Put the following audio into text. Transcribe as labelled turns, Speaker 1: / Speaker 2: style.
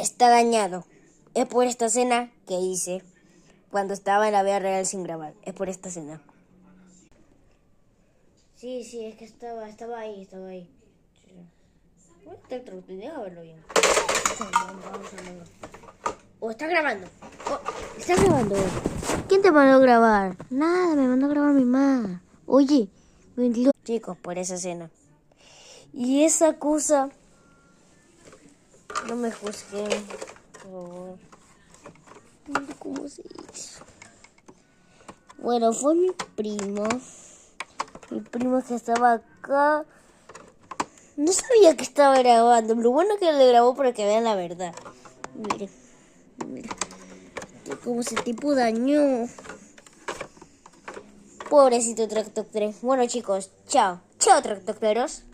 Speaker 1: está dañado. Es por esta escena que hice cuando estaba en la vida real sin grabar. Es por esta escena. Sí, es que estaba ahí. ¿Dónde está el truco? Deja verlo bien. Vamos. ¿O está grabando? ¿Está grabando? ¿Quién te mandó a grabar? Nada, me mandó a grabar mi mamá. Oye, chicos, por esa escena. Y esa cosa... No me juzguen, por favor. ¿Cómo se hizo? Bueno, fue mi primo. Mi primo que estaba acá. No sabía que estaba grabando. Lo bueno que le grabó para que vean la verdad. Miren. Cómo ese tipo dañó. Pobrecito Tractor 3. Bueno, chicos, chao. Chao, Tractocleros.